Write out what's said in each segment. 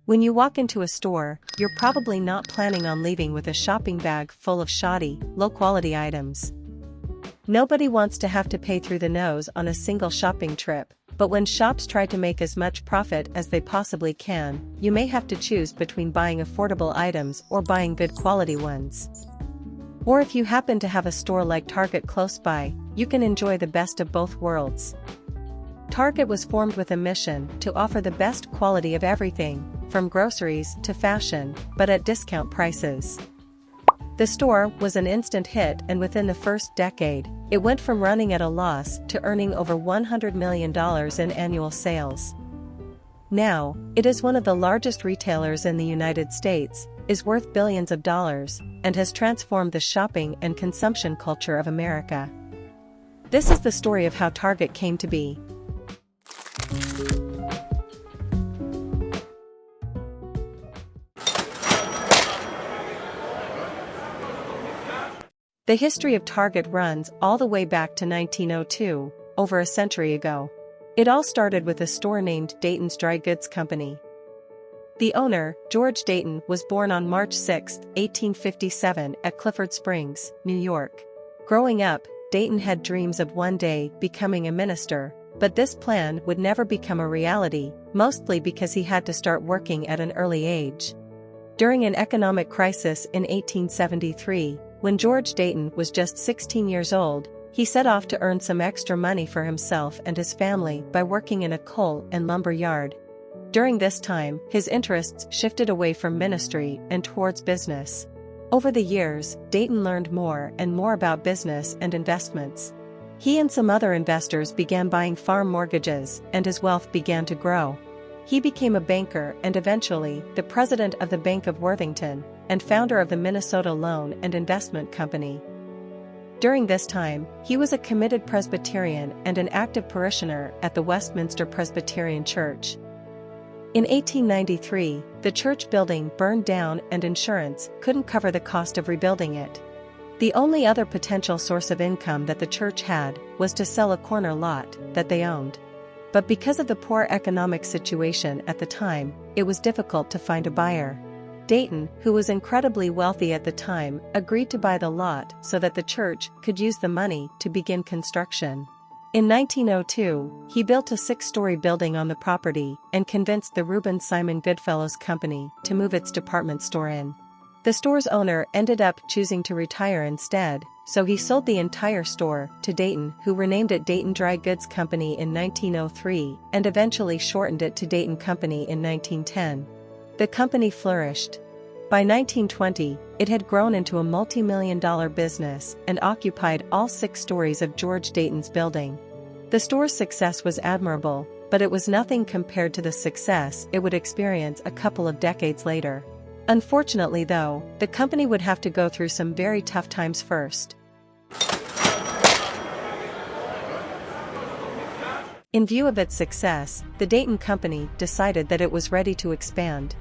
When you walk into a store, you're probably not planning on leaving with a shopping bag full of shoddy, low-quality items. Nobody wants to have to pay through the nose on a single shopping trip, but when shops try to make as much profit as they possibly can, you may have to choose between buying affordable items or buying good quality ones. Or if you happen to have a store like Target close by, you can enjoy the best of both worlds. Target was formed with a mission to offer the best quality of everything, from groceries to fashion, but at discount prices. The store was an instant hit, and within the first decade, it went from running at a loss to earning over $100 million in annual sales. Now, it is one of the largest retailers in the United States, is worth billions of dollars, and has transformed the shopping and consumption culture of America. This is the story of how Target came to be. The history of Target runs all the way back to 1902, over a century ago. It all started with a store named Dayton's Dry Goods Company. The owner, George Dayton, was born on March 6, 1857 at Clifford Springs, New York. Growing up, Dayton had dreams of one day becoming a minister, but this plan would never become a reality, mostly because he had to start working at an early age. During an economic crisis in 1873, when George Dayton was just 16 years old, he set off to earn some extra money for himself and his family by working in a coal and lumber yard. During this time, his interests shifted away from ministry and towards business. Over the years, Dayton learned more and more about business and investments. He and some other investors began buying farm mortgages, and his wealth began to grow. He became a banker and eventually the president of the Bank of Worthington, and founder of the Minnesota Loan and Investment Company. During this time, he was a committed Presbyterian and an active parishioner at the Westminster Presbyterian Church. In 1893, the church building burned down and insurance couldn't cover the cost of rebuilding it. The only other potential source of income that the church had was to sell a corner lot that they owned. But because of the poor economic situation at the time, it was difficult to find a buyer. Dayton, who was incredibly wealthy at the time, agreed to buy the lot so that the church could use the money to begin construction. In 1902, he built a 6-story building on the property and convinced the Reuben Simon Goodfellows Company to move its department store in. The store's owner ended up choosing to retire instead, so he sold the entire store to Dayton, who renamed it Dayton Dry Goods Company in 1903 and eventually shortened it to Dayton Company in 1910. The company flourished. By 1920, it had grown into a multi-million-dollar business and occupied all 6 stories of George Dayton's building. The store's success was admirable, but it was nothing compared to the success it would experience a couple of decades later. Unfortunately, though, the company would have to go through some very tough times first. In view of its success, the Dayton Company decided that it was ready to expand.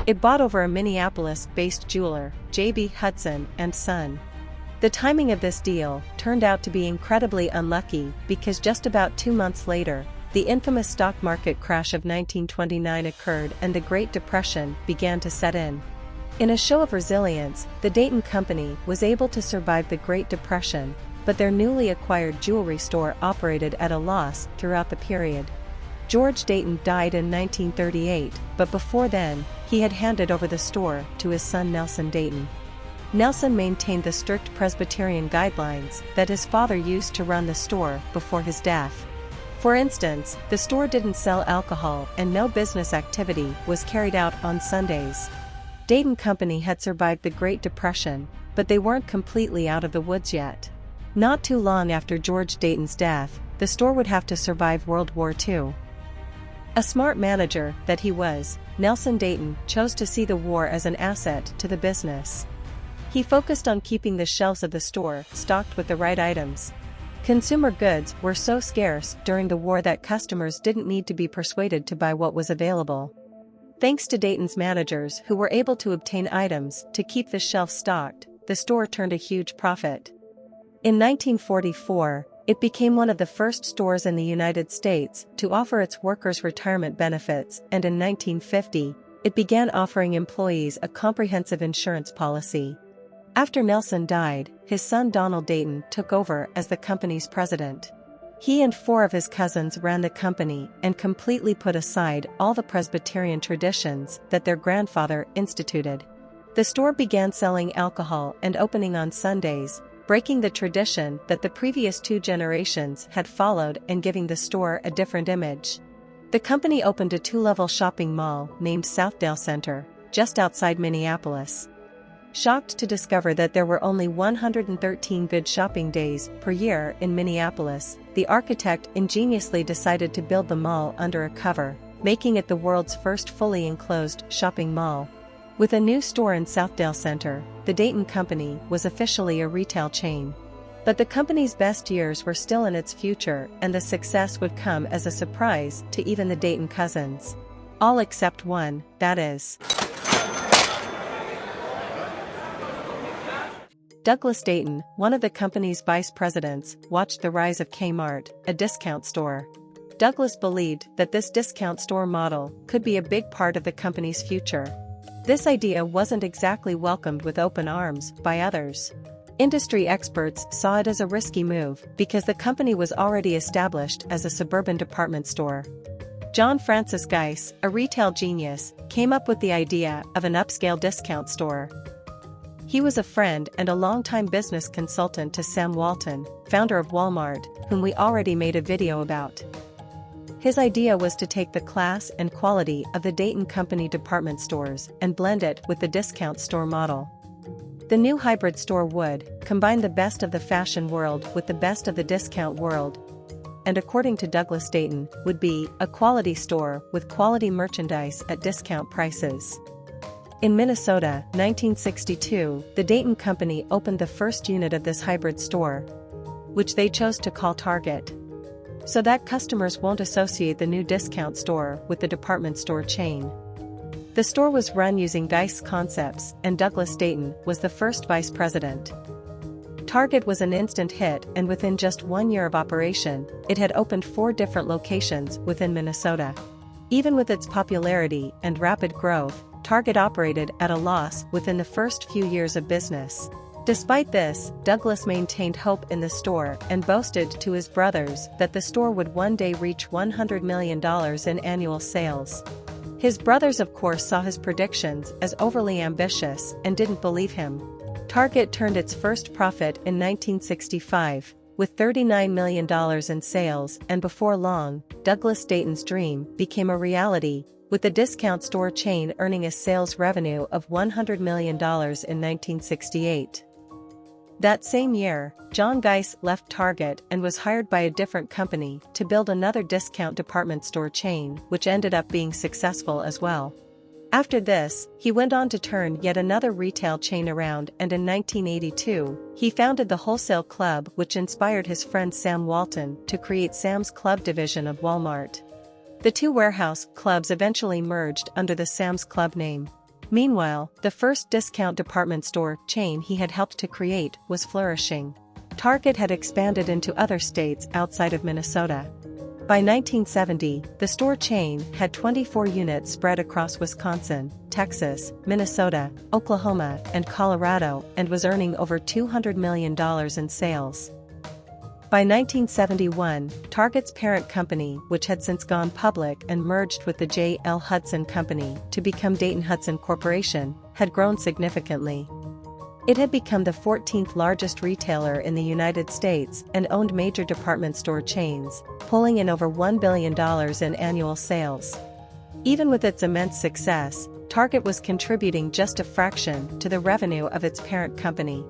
It bought over a Minneapolis-based jeweler, J.B. Hudson and Son. The timing of this deal turned out to be incredibly unlucky because just about 2 months later, the infamous stock market crash of 1929 occurred and the Great Depression began to set in. In a show of resilience, the Dayton Company was able to survive the Great Depression, but their newly acquired jewelry store operated at a loss throughout the period. George Dayton died in 1938, but before then, he had handed over the store to his son Nelson Dayton. Nelson maintained the strict Presbyterian guidelines that his father used to run the store before his death. For instance, the store didn't sell alcohol and no business activity was carried out on Sundays. Dayton Company had survived the Great Depression, but they weren't completely out of the woods yet. Not too long after George Dayton's death, the store would have to survive World War II. A smart manager that he was, Nelson Dayton chose to see the war as an asset to the business. He focused on keeping the shelves of the store stocked with the right items. Consumer goods were so scarce during the war that customers didn't need to be persuaded to buy what was available. Thanks to Dayton's managers who were able to obtain items to keep the shelves stocked, the store turned a huge profit. In 1944, it became one of the first stores in the United States to offer its workers retirement benefits, and in 1950, It began offering employees a comprehensive insurance policy. After Nelson died, his son Donald Dayton took over as the company's president. He and 4 of his cousins ran the company and completely put aside all the Presbyterian traditions that their grandfather instituted. The store began selling alcohol and opening on Sundays, breaking the tradition that the previous 2 generations had followed and giving the store a different image. The company opened a 2-level shopping mall named Southdale Center, just outside Minneapolis. Shocked to discover that there were only 113 good shopping days per year in Minneapolis, the architect ingeniously decided to build the mall under a cover, making it the world's first fully enclosed shopping mall. With a new store in Southdale Center, the Dayton Company was officially a retail chain. But the company's best years were still in its future, and the success would come as a surprise to even the Dayton cousins. All except one, that is. Douglas Dayton, one of the company's vice presidents, watched the rise of Kmart, a discount store. Douglas believed that this discount store model could be a big part of the company's future. This idea wasn't exactly welcomed with open arms by others. Industry experts saw it as a risky move because the company was already established as a suburban department store. John Francis Geiss, a retail genius, came up with the idea of an upscale discount store. He was a friend and a longtime business consultant to Sam Walton, founder of Walmart, whom we already made a video about. His idea was to take the class and quality of the Dayton Company department stores and blend it with the discount store model. The new hybrid store would combine the best of the fashion world with the best of the discount world, and according to Douglas Dayton, would be a quality store with quality merchandise at discount prices. In Minnesota, 1962, the Dayton Company opened the first unit of this hybrid store, which they chose to call Target, so that customers won't associate the new discount store with the department store chain. The store was run using Geiss concepts, and Douglas Dayton was the first vice president. Target was an instant hit, and within just 1 year of operation, it had opened 4 different locations within Minnesota. Even with its popularity and rapid growth, Target operated at a loss within the first few years of business. Despite this, Douglas maintained hope in the store and boasted to his brothers that the store would one day reach $100 million in annual sales. His brothers of course saw his predictions as overly ambitious and didn't believe him. Target turned its first profit in 1965, with $39 million in sales, and before long, Douglas Dayton's dream became a reality, with the discount store chain earning a sales revenue of $100 million in 1968. That same year, John Geiss left Target and was hired by a different company to build another discount department store chain, which ended up being successful as well. After this, he went on to turn yet another retail chain around, and in 1982, he founded the Wholesale Club, which inspired his friend Sam Walton to create Sam's Club division of Walmart. The 2 warehouse clubs eventually merged under the Sam's Club name. Meanwhile, the first discount department store chain he had helped to create was flourishing. Target had expanded into other states outside of Minnesota. By 1970, the store chain had 24 units spread across Wisconsin, Texas, Minnesota, Oklahoma, and Colorado, and was earning over $200 million in sales. By 1971, Target's parent company, which had since gone public and merged with the J. L. Hudson Company to become Dayton-Hudson Corporation, had grown significantly. It had become the 14th largest retailer in the United States and owned major department store chains, pulling in over $1 billion in annual sales. Even with its immense success, Target was contributing just a fraction to the revenue of its parent company.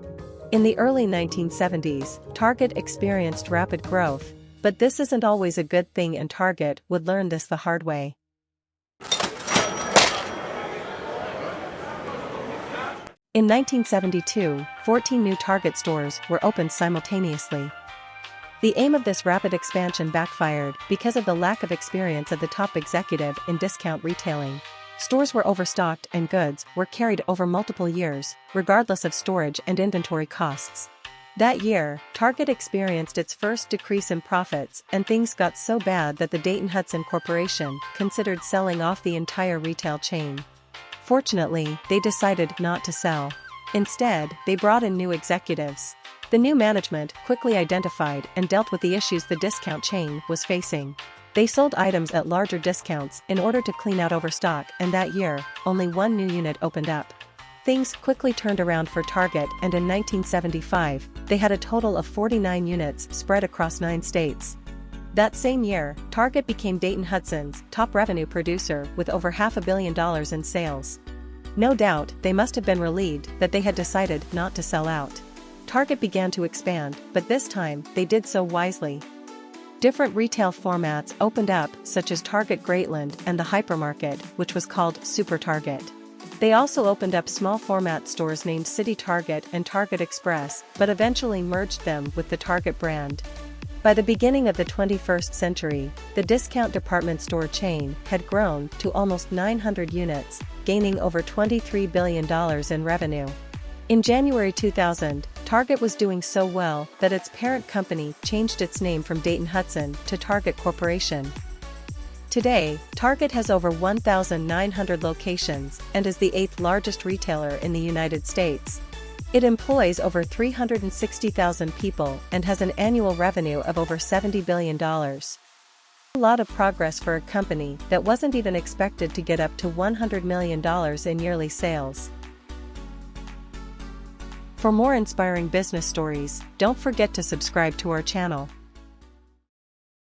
In the early 1970s, Target experienced rapid growth, but this isn't always a good thing, and Target would learn this the hard way. In 1972, 14 new Target stores were opened simultaneously. The aim of this rapid expansion backfired because of the lack of experience of the top executive in discount retailing. Stores were overstocked and goods were carried over multiple years, regardless of storage and inventory costs. That year, Target experienced its first decrease in profits, and things got so bad that the Dayton-Hudson Corporation considered selling off the entire retail chain. Fortunately, they decided not to sell. Instead, they brought in new executives. The new management quickly identified and dealt with the issues the discount chain was facing. They sold items at larger discounts in order to clean out overstock, and that year, only one new unit opened up. Things quickly turned around for Target, and in 1975, they had a total of 49 units spread across 9 states. That same year, Target became Dayton-Hudson's top revenue producer with over $500 million in sales. No doubt, they must have been relieved that they had decided not to sell out. Target began to expand, but this time, they did so wisely. Different retail formats opened up, such as Target Greatland and the hypermarket, which was called Super Target. They also opened up small format stores named City Target and Target Express, but eventually merged them with the Target brand. By the beginning of the 21st century, the discount department store chain had grown to almost 900 units, gaining over $23 billion in revenue. In January 2000, Target was doing so well that its parent company changed its name from Dayton-Hudson to Target Corporation. Today, Target has over 1,900 locations and is the 8th largest retailer in the United States. It employs over 360,000 people and has an annual revenue of over $70 billion. A lot of progress for a company that wasn't even expected to get up to $100 million in yearly sales. For more inspiring business stories, don't forget to subscribe to our channel.